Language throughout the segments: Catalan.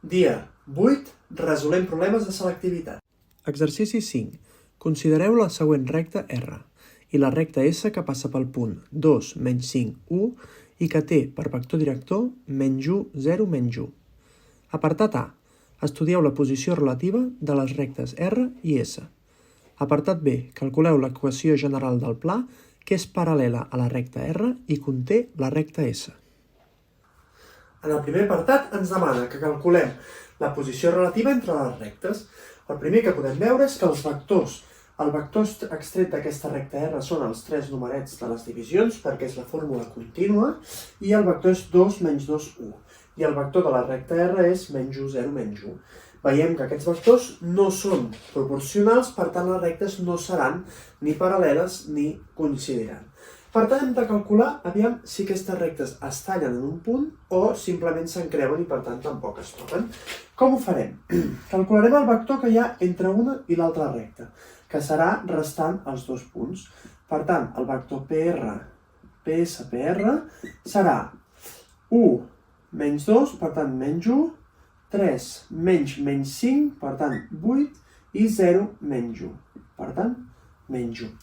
Dia 8. Resolem problemes de selectivitat. Exercici 5. Considereu la següent recta R i la recta S que passa pel punt 2, menys 5, 1 i que té per vector director menys 1, 0, menys 1. Apartat A. Estudieu la posició relativa de les rectes R i S. Apartat B. Calculeu l'equació general del pla que és paral·lela a la recta R i conté la recta S. En el primer apartat ens demana que calculem la posició relativa entre les rectes. El primer que podem veure és que el vector extret d'aquesta recta R són els 3 numerets de les divisions, perquè és la fórmula contínua, i el vector és 2, menys 2, 1. I el vector de la recta R és menys 1, 0, menys 1. Veiem que aquests vectors no són proporcionals, per tant les rectes no seran ni paral·leles ni coincidiran. Per tant, hem de calcular aviam si aquestes rectes es tallen en un punt o simplement s'encreuen i per tant tampoc es toquen. Com ho farem? Calcularem el vector que hi ha entre una i l'altra recta, que serà restant els dos punts. Per tant, el vector PR, PS, PR serà 1 menys 2, per tant menys 1, 3 menys 5, per tant 8, i 0 menys 1, per tant menys 1.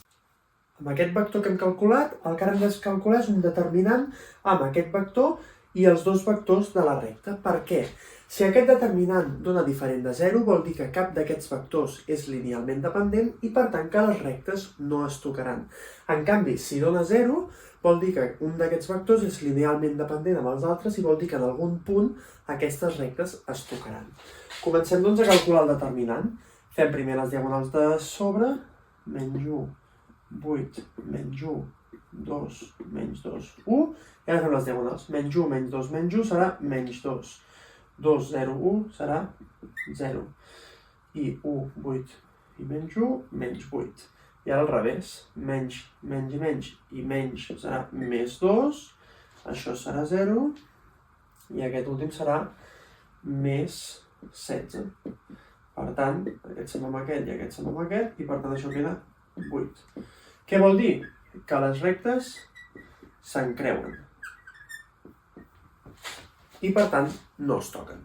Amb aquest vector que hem calculat, el que ara hem de calcular és un determinant amb aquest vector i els dos vectors de la recta. Per què? Si aquest determinant dona diferent de 0, vol dir que cap d'aquests vectors és linealment dependent i per tant que les rectes no es tocaran. En canvi, si dona 0, vol dir que un d'aquests vectors és linealment dependent amb els altres i vol dir que en algun punt aquestes rectes es tocaran. Comencem doncs a calcular el determinant. Fem primer les diagonals de sobre, menys 1, 8, menys 1, 2, menys 2, 1. I ara fem les diagonals. Menys 1, menys 2, menys 1 serà menys 2. 2, 0, 1 serà 0. I 1, 8 i menys 1, menys 8. I ara al revés. Menys, menys i menys i menys serà més 2. Això serà 0. I aquest últim serà més 16. Per tant, aquest suma amb aquest i aquest suma amb aquest i per tant això queda 8. Què vol dir? Que les rectes s'encreuen i per tant no es toquen.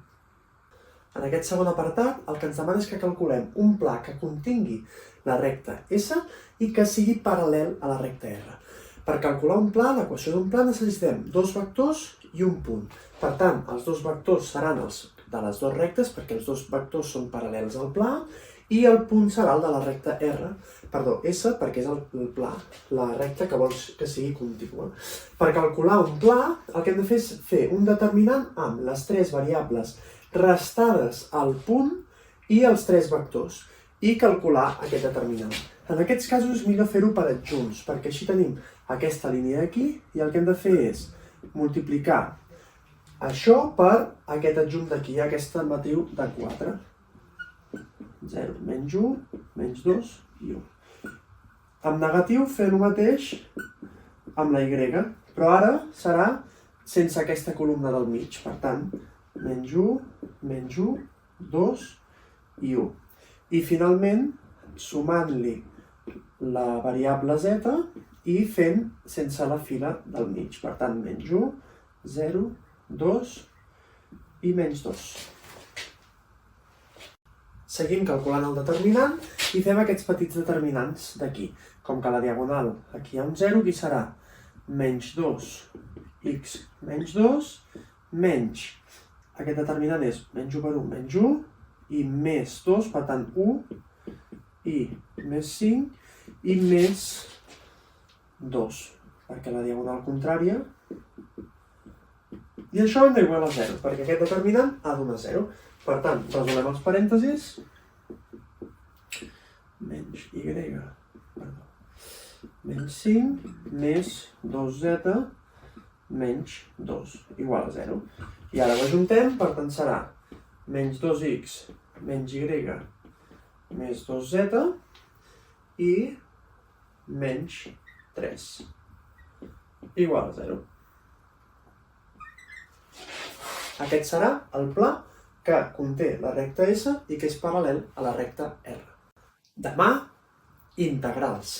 En aquest segon apartat el que ens demana és que calculem un pla que contingui la recta S i que sigui paral·lel a la recta R. Per calcular un pla, l'equació d'un pla, necessitem dos vectors i un punt. Per tant, els dos vectors seran els de les dues rectes, perquè els dos vectors són paral·lels al pla, i el punt serà el de la recta S, perquè és el pla, la recta que vols que sigui contínua. Per calcular un pla, el que hem de fer és fer un determinant amb les tres variables restades al punt i els tres vectors, i calcular aquest determinant. En aquests casos és millor fer-ho per adjunts, perquè així tenim aquesta línia d'aquí, i el que hem de fer és multiplicar això per aquest adjunt d'aquí, aquesta matriu de 4. 0, menys 1, menys 2 i 1. Amb negatiu fer el mateix amb la Y, però ara serà sense aquesta columna del mig. Per tant, menys 1, menys 1, 2 i 1. I finalment, sumant-li la variable z i fent sense la fila del mig. Per tant, menys 1, 0, 2 i menys 2. Seguim calculant el determinant i fem aquests petits determinants d'aquí. Com que a la diagonal aquí hi ha un 0, aquí serà menys 2x menys 2 menys, aquest determinant és menys 1 per 1, menys 1, i més 2, per tant 1, i més 5, i més 2, perquè la diagonal contrària. I això hem d'igualar a 0, perquè aquest determinant ha donar 0. Per tant, resolem els parèntesis, menys y, menys 5, més 2z, menys 2, igual a 0. I ara ho ajuntem, per tant serà menys 2x, menys y, més 2z, i menys 3, igual a 0. Aquest serà el pla que conté la recta S i que és paral·lel a la recta R. Demà, integrals.